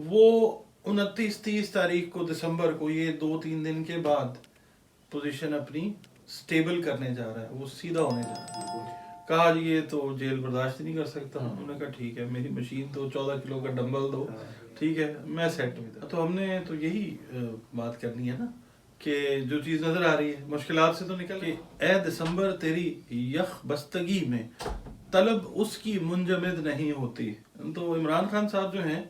वो 29-30 तारीख को दिसंबर को, ये 2-3 दिन के बाद पोजीशन अपनी स्टेबल करने जा रहा है, वो सीधा होने जा रहा है। कहा जी ये तो जेल बर्दाश्त नहीं कर सकता। उन्होंने कहा ठीक है, मेरी मशीन तो 14 किलो का डंबल दो, ठीक है मैं सेट हूँ। तो हमने तो यही बात करनी है ना कि जो चीज़ नज़र आ रही है मुश्किलात से तो निकल के ए दिसंबर तेरी यख बस्तगी में तलब उसकी मुंजमद नहीं होती। तो इमरान खान साहब जो हैं,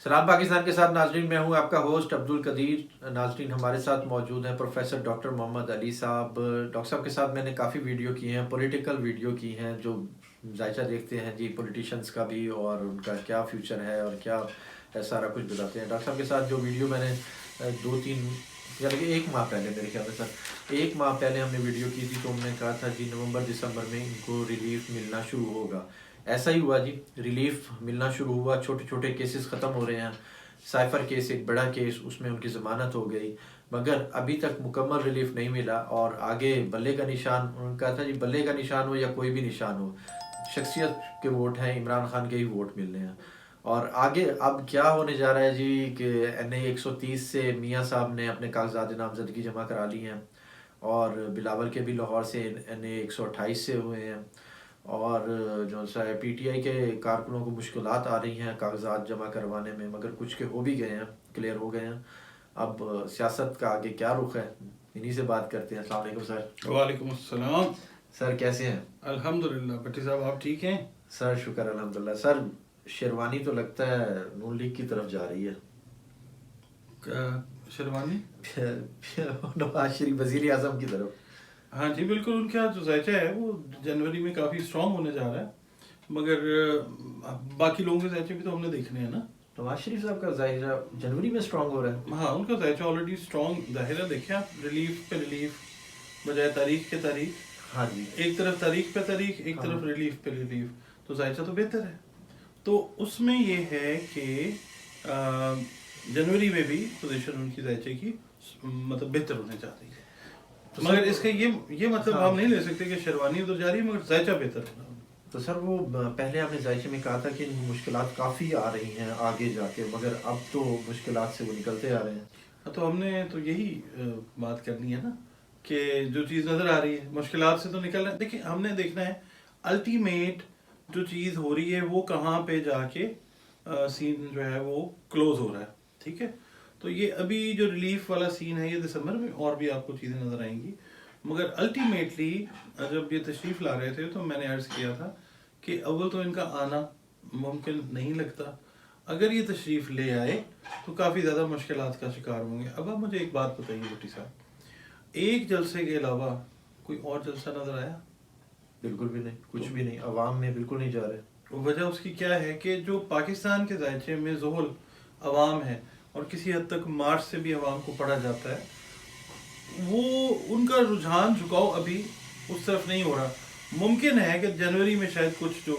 सलाम पाकिस्तान के साथ नाजरीन, मैं हूं आपका होस्ट अब्दुल कदीर। नाजरीन हमारे साथ मौजूद हैं प्रोफेसर डॉक्टर मोहम्मद अली साहब। डॉक्टर साहब के साथ मैंने काफ़ी वीडियो की हैं, पॉलिटिकल वीडियो की हैं, जो जायजा देखते हैं जी पॉलिटिशियंस का भी और उनका क्या फ्यूचर है और क्या है, सारा कुछ बताते हैं। डॉक्टर साहब के साथ जो वीडियो मैंने 2-3 यानी 1 माह पहले, मेरे ख्याल में सर 1 माह पहले हमने वीडियो की थी, तो हमने कहा था जी नवंबर दिसंबर में इनको रिलीफ मिलना शुरू होगा। ऐसा ही हुआ जी, रिलीफ मिलना शुरू हुआ, छोटे छोटे केसेस ख़त्म हो रहे हैं। साइफर केस एक बड़ा केस, उसमें उनकी ज़मानत हो गई, मगर अभी तक मुकम्मल रिलीफ नहीं मिला। और आगे बल्ले का निशान, उन्होंने कहा था जी बल्ले का निशान हो या कोई भी निशान हो, शख्सियत के वोट हैं, इमरान खान के ही वोट मिलने हैं। और आगे अब क्या होने जा रहा है जी कि NA 130 से मियाँ साहब ने अपने कागजात नामजदगी जमा करा ली हैं, और बिलावल के भी लाहौर से NA 128 से हुए हैं, और जो सा PTI के कारकुनों को मुश्किलात आ रही हैं कागजात जमा करवाने में, मगर कुछ के हो भी गए हैं, क्लियर हो गए हैं। अब सियासत का आगे क्या रुख है, इन्हीं से बात करते हैं। अस्सलाम वालेकुम सर। वालेकुम अस्सलाम सर कैसे हैं? अल्हम्दुलिल्लाह। भट्टी साहब आप ठीक हैं? सर शुक्र अल्हम्दुलिल्लाह। सर शेरवानी तो लगता है नून लीग की तरफ जा रही है। शेरवानी नवाज शरीफ वजीर आजम की तरफ। हाँ जी बिल्कुल, उनका जो जायचा है वो जनवरी में काफ़ी स्ट्रॉन्ग होने जा रहा है, मगर बाकी लोगों के जायचे भी तो हमने देखने हैं ना। नवाज शरीफ साहब का जायजा जनवरी में स्ट्रॉन्ग हो रहा है। हाँ, उनका जायचा ऑलरेडी स्ट्रॉन्ग जाहिर है। देखें आप, रिलीफ पे रिलीफ बजाय तारीख के तारीख। हाँ जी, एक तरफ तारीख पे तारीख, एक हाँ। तरफ रिलीफ पे रिलीफ, तो जायचा तो बेहतर है। तो उसमें ये है कि जनवरी में भी पोजीशन उनकी जायचे की मतलब बेहतर होने जा रही है। तो मगर इसका ये मतलब हाँ। हम नहीं ले सकते कि शेरवानी उधर जा रही है, मगर जायचा बेहतर होना। तो सर वो पहले आपने जायचे में कहा था कि मुश्किलात काफ़ी आ रही हैं आगे जाके, मगर अब तो मुश्किलात से वो निकलते आ रहे हैं। हाँ, तो हमने तो यही बात करनी है ना कि जो चीज़ नज़र आ रही है मुश्किलात से तो निकलना है। देखिए, हमने देखना है अल्टीमेट जो चीज़ हो रही है वो कहाँ पे जाके सीन जो है वो क्लोज हो रहा है, ठीक है। तो ये अभी जो रिलीफ वाला सीन है ये दिसंबर में और भी आपको चीज़ें नज़र आएंगी, मगर अल्टीमेटली जब ये तशरीफ़ ला रहे थे तो मैंने अर्ज़ किया था कि अव्वल तो इनका आना मुमकिन नहीं लगता। अगर ये तशरीफ़ ले आए तो काफ़ी ज़्यादा मुश्किलात का शिकार होंगे। अब आप मुझे एक बात बताइए भुट्टी साहब, एक जलसे के अलावा कोई और जलसा नज़र आया? बिल्कुल भी नहीं, कुछ भी नहीं, अवाम में बिल्कुल नहीं जा रहे। वजह उसकी क्या है कि जो पाकिस्तान के जायचे में ज़ोहल अवाम है और किसी हद तक मार्च से भी अवाम को पढ़ा जाता है, वो उनका रुझान झुकाव अभी उस तरफ नहीं हो रहा। मुमकिन है कि जनवरी में शायद कुछ जो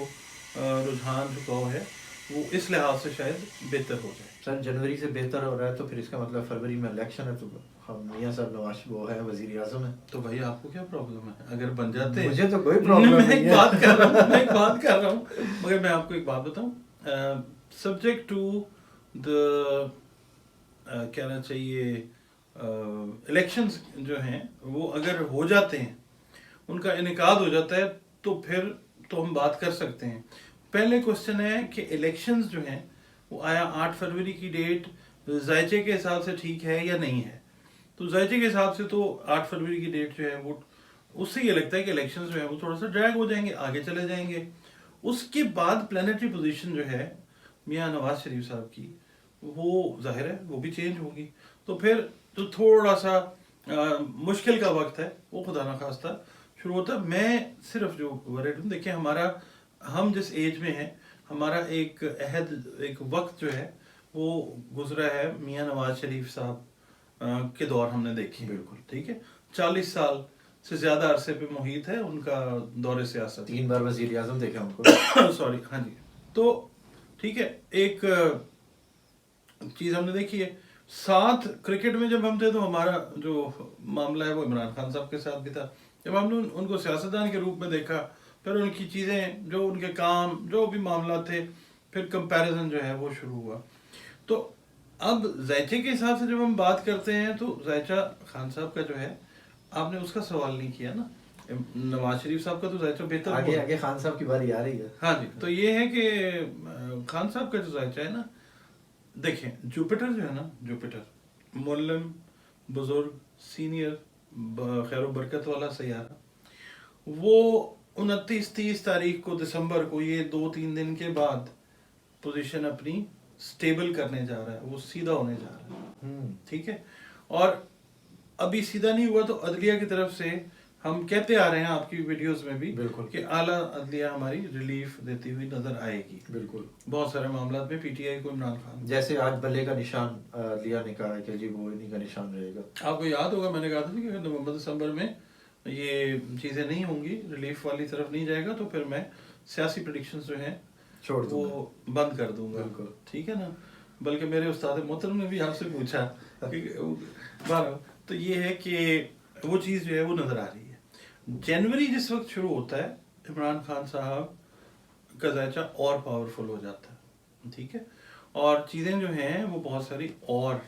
रुझान झुकाव है वो इस लिहाज से शायद बेहतर हो जाए। सर जनवरी से बेहतर हो रहा है तो फिर इसका मतलब फरवरी में इलेक्शन है, तो हम मियाँ साहब नवाज वो है वजीर आजम है, तो भाई आपको क्या प्रॉब्लम है अगर बन जाते हैं? मुझे तो कोई प्रॉब्लम मैं नहीं एक है। बात कर रहा हूँ, मैं एक बात कर रहा हूँ, मगर मैं आपको एक बात बताऊँ, सब्जेक्ट टू द कहना चाहिए इलेक्शंस जो हैं वो अगर हो जाते हैं, उनका इनेकाद हो जाता है, तो फिर तो हम बात कर सकते हैं। पहले क्वेश्चन है कि इलेक्शंस जो हैं वो आया 8 फरवरी की डेट जायचे के हिसाब से ठीक है या नहीं है? तो जायचे के हिसाब से तो 8 फरवरी की डेट जो है वो, उससे ये लगता है कि इलेक्शंस जो है वो थोड़ा सा ड्रैग हो जाएंगे, आगे चले जाएंगे। उसके बाद प्लानिटरी पोजीशन जो है मियाँ नवाज शरीफ साहब की, वो जाहिर है वो भी चेंज होगी। तो फिर जो थोड़ा सा मुश्किल का वक्त है वो खुदा ना खास्ता शुरू होता है। मैं सिर्फ जो वरीड हूँ, देखिए हमारा, हम जिस एज में हैं, हमारा एक अहद, एक वक्त जो है वो गुजरा है मियाँ नवाज शरीफ साहब के दौर हमने देखे। बिल्कुल ठीक है, 40 साल से ज़्यादा अरसे पे मुहित है उनका दौरे सियासत। 3 बार वजीर आजम देखा उनको। सॉरी, हाँ जी। तो ठीक है, एक चीज़ हमने देखी है, साथ क्रिकेट में जब हम थे तो हमारा जो मामला है वो इमरान खान साहब के साथ भी था। जब हमने उनको सियासतदान के रूप में देखा, फिर उनकी चीज़ें, जो उनके काम, जो भी मामला थे, फिर कंपैरिजन जो है वो शुरू हुआ। तो अब ज़ैचे के हिसाब से जब हम बात करते हैं तो ज़ैचा खान साहब का जो है, आपने उसका सवाल नहीं किया ना। नवाज शरीफ साहब का तो ज़ैचा बेहतर आगे हुआ। आगे खान साहब की बारी आ रही है। हाँ जी, तो ये है कि खान साहब का जो ज़ैचा है ना, देखें जुपिटर जो है ना, जुपिटर मुल्लिम, बुजुर्ग, सीनियर, खैर बरकत वाला सैयारा, वो 29-30 तारीख को दिसंबर को, ये 2-3 दिन के बाद पोजीशन अपनी स्टेबल करने जा रहा है, वो सीधा होने जा रहा है। ठीक है, और अभी सीधा नहीं हुआ तो अदलिया की तरफ से हम कहते आ रहे हैं आपकी वीडियोस में भी बिल्कुल कि आला अदलिया हमारी रिलीफ देती हुई नजर आएगी बिल्कुल। बहुत सारे मामला में। पीटीआई को इमरान खान, जैसे आज बल्ले का निशान लिया ने कहा है कि जी वो इन्हीं का निशान रहेगा। आपको याद होगा मैंने कहा था कि नवंबर दिसंबर में ये चीज़ें नहीं होंगी, रिलीफ वाली तरफ नहीं जाएगा, तो फिर मैं सियासी प्रेडिक्शंस जो हैं छोड़ वो बंद कर दूंगा। बिल्कुल। ठीक है ना, बल्कि मेरे उस्ताद मोहतरम ने भी आपसे पूछा कि बहरहाल, तो ये है कि वो चीज़ जो है वो नज़र आ रही है। जनवरी जिस वक्त शुरू होता है, इमरान खान साहब का ज़ैचा और पावरफुल हो जाता है। ठीक है, और चीज़ें जो हैं वो बहुत सारी और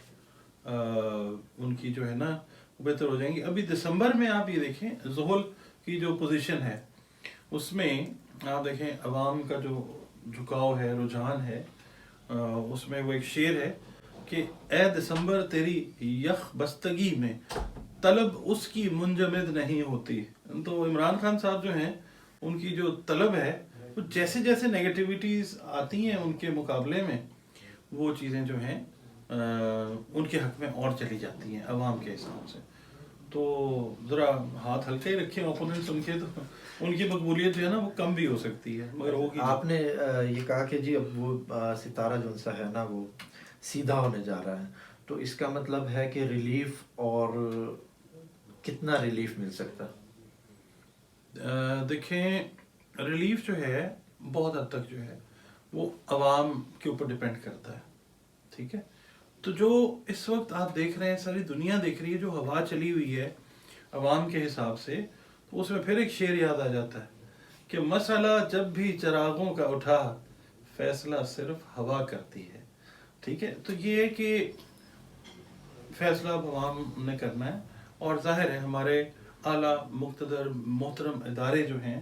उनकी जो है ना बेहतर हो जाएंगी। अभी दिसंबर में आप ये देखें ज़ुहल की जो पोजीशन है उसमें आप देखें अवाम का जो झुकाव है, रुझान है, उसमें वो एक शेर है कि ए दिसंबर तेरी यख बस्तगी में तलब उसकी मुंजमद नहीं होती। तो इमरान खान साहब जो हैं उनकी जो तलब है वो जैसे जैसे नेगेटिविटीज़ आती हैं उनके मुकाबले में, वो चीज़ें जो हैं उनके हक में और चली जाती हैं अवाम के हिसाब से। तो ज़रा हाथ हल्के ही रखें ओपोनेंट्स उनके, तो उनकी मकबूलियत जो है ना वो कम भी हो सकती है, मगर होगी। आपने ये कहा कि जी अब वो सितारा जो सा है ना वो सीधा होने जा रहा है, तो इसका मतलब है कि रिलीफ, और कितना रिलीफ मिल सकता है? देखें रिलीफ जो है बहुत हद तक जो है वो अवाम के ऊपर डिपेंड करता है। ठीक है, तो जो इस वक्त आप देख रहे हैं, सारी दुनिया देख रही है, जो हवा चली हुई है अवाम के हिसाब से, तो उसमें फिर एक शेर याद आ जाता है कि मसला जब भी चिरागों का उठा, फैसला सिर्फ हवा करती है। ठीक है, तो ये है कि फैसला अब अवाम ने करना है, और जाहिर है हमारे आला मुक़्तदर मोहतरम इदारे जो हैं,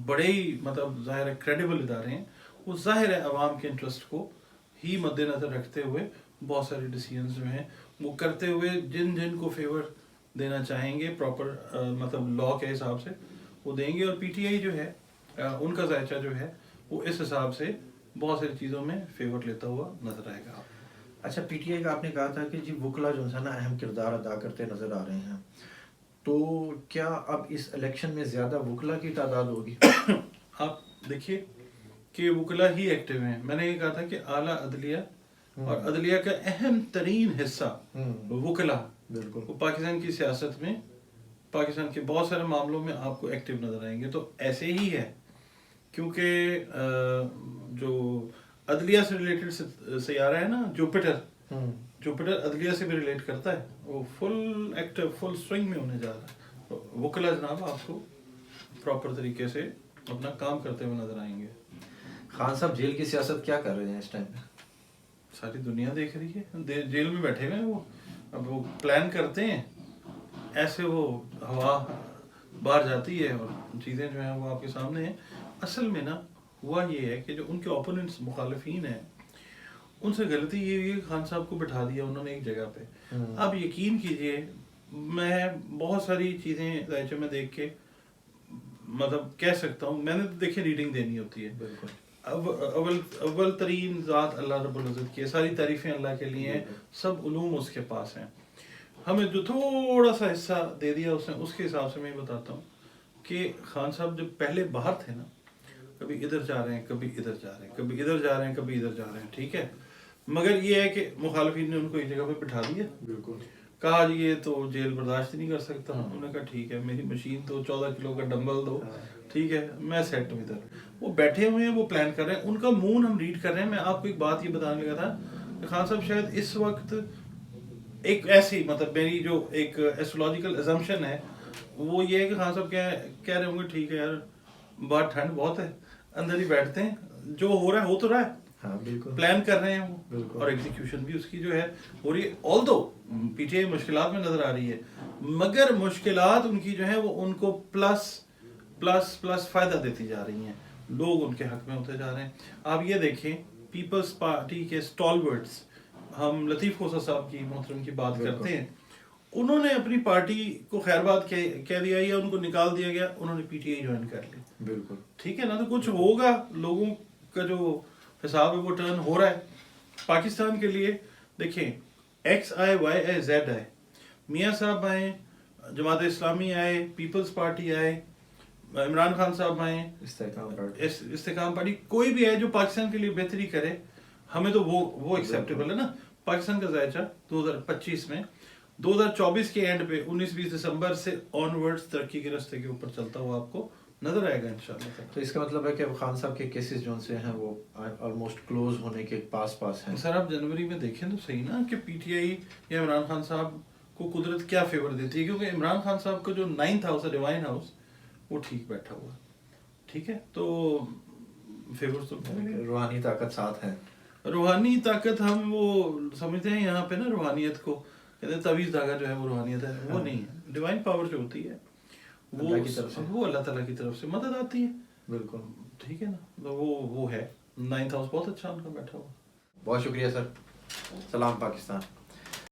बड़े ही मतलब ज़ाहिर है क्रेडिबल इदारे हैं, वो जाहिर है अवाम के इंटरेस्ट को ही मद्देनज़र रखते हुए बहुत सारे डिसीजंस जो हैं वो करते हुए जिन जिन को फेवर देना चाहेंगे प्रॉपर मतलब लॉ के हिसाब से वो देंगे। और पीटीआई जो है उनका ज़ायचा जो है वो इस हिसाब से बहुत सारी चीज़ों में फेवर लेता हुआ नजर आएगा। अच्छा, पीटीआई का आपने कहा था कि जी वकला जो है ना अहम किरदार अदा करते नजर आ रहे हैं, तो क्या अब इस इलेक्शन में ज़्यादा वकला की तादाद होगी? आप देखिए कि वकला ही एक्टिव हैं। मैंने ये कहा था कि आला अदलिया और अदलिया का अहम तरीन हिस्सा वकला, बिल्कुल, वो पाकिस्तान की सियासत में, पाकिस्तान के बहुत सारे मामलों में आपको एक्टिव नजर आएंगे। तो ऐसे ही है, क्योंकि जो अदलिया से रिलेटेड सैयारा है ना जुपिटर, जुपिटर अदलिया से भी रिलेट करता है, वो फुल एक्टिव फुल स्विंग में होने जा रहा है। तो वकला जनाब आपको प्रॉपर तरीके से अपना काम करते हुए नजर आएंगे। खान साहब जेल की सियासत क्या कर रहे हैं इस टाइम पे? सारी दुनिया देख रही है, जेल में बैठे हुए हैं वो। अब वो प्लान करते हैं, ऐसे वो हवा बाहर जाती है और चीज़ें जो हैं वो आपके सामने हैं। असल में ना हुआ ये है कि जो उनके ओपोनेंट्स मुखालिफिन हैं उनसे गलती ये हुई है, खान साहब को बिठा दिया उन्होंने एक जगह पे। अब यकीन कीजिए मैं बहुत सारी चीज़ें ज़ायचे में देख के मतलब कह सकता हूँ, मैंने तो देखिए रीडिंग देनी होती है। बिल्कुल, अव्वल तरीन ज़ात अल्लाह रब्बुल इज़्ज़त की है, सारी तारीफ़ें अल्लाह के लिए हैं, सब उलूम उसके पास हैं। हमें जो थोड़ा सा हिस्सा दे दिया उसने, उसके हिसाब से मैं ये बताता हूँ कि खान साहब जब पहले बाहर थे ना, कभी इधर जा रहे हैं, कभी इधर जा रहे हैं, कभी इधर जा रहे हैं, कभी इधर जा रहे हैं। ठीक है, मगर ये है कि मुखालिफिन ने उनको एक जगह पे बिठा दिया, बिल्कुल, कहा जी ये तो जेल बर्दाश्त ही नहीं कर सकता। उन्होंने कहा ठीक है, मेरी मशीन तो 14 किलो का डंबल दो, ठीक है मैं सेट हूँ इधर। वो बैठे हुए हैं, वो प्लान कर रहे हैं, उनका मूड हम रीड कर रहे हैं। मैं आपको एक बात ये बताने लगा था कि खान साहब शायद इस वक्त एक ऐसी मतलब मेरी जो एक एस्ट्रोलॉजिकल असम्पशन है वो ये है कि खान साहब कह रहे होंगे ठीक है यार बात ठंड बहुत है, अंदर ही बैठते हैं, जो हो रहा है हो तो रहा है, ہاں بالکل پلان کر رہے ہیں وہ بالکل. اور ایگزیکیوشن بھی اس کی جو ہے ہو رہی ہے. آلدو پی ٹی آئی مشکلات میں نظر آ رہی ہے مگر مشکلات ان کی جو ہیں وہ ان کو پلس فائدہ دیتی جا رہی ہیں. لوگ ان کے حق میں ہوتے جا رہے ہیں. آپ یہ دیکھیں پیپلز پارٹی کے اسٹالورٹس ہم لطیف خوسا صاحب کی محترم کی بات کرتے ہیں, انہوں نے اپنی پارٹی کو خیر بات کہہ دیا یا ان کو نکال دیا گیا, انہوں نے پی ٹی آئی جوائن کر لی. بالکل ٹھیک ہے نا, تو کچھ ہوگا لوگوں کا جو حساب ہے وہ ٹرن ہو رہا ہے. پاکستان کے لیے دیکھیں ایکس آئے وائی آئے زیڈ آئے, میاں صاحب آئے, جماعت اسلامی آئے, پیپلز پارٹی آئے, عمران خان صاحب آئے, استحکام پارٹی, کوئی بھی ہے جو پاکستان کے لیے بہتری کرے ہمیں تو وہ ایکسیپٹیبل ہے نا. پاکستان کا ذائچہ 2025 میں 2024 کے اینڈ پہ 19-20 دسمبر سے آنورڈز ترقی کے راستے کے اوپر چلتا ہوا آپ کو نظر آئے گا انشاءاللہ. تو اس کا مطلب ہے کہ خان صاحب کے کیسز جو سے ہیں وہ آلموسٹ کلوز ہونے کے پاس ہیں. سر آپ جنوری میں دیکھیں تو صحیح نا کہ پی ٹی آئی یا عمران خان صاحب کو قدرت کیا فیور دیتی ہے, کیونکہ عمران خان صاحب کا جو 9th ہاؤس ہے ڈیوائن ہاؤس وہ ٹھیک بیٹھا ہوا. ٹھیک ہے, تو فیور تو روحانی طاقت ساتھ ہے. روحانی طاقت ہم وہ سمجھتے ہیں یہاں پہ نا روحانیت کو کہتے ہیں تعویذ دھاگا جو ہے وہ روحانیت ہے, وہ نہیں ہے. ڈیوائن پاور جو ہوتی ہے وہ اللہ تعالیٰ کی طرف سے مدد آتی ہے. بالکل ٹھیک ہے نا, تو وہ ہے 9th ہاؤس بہت اچھا ان کا بیٹھا ہوا. بہت شکریہ سر. سلام پاکستان.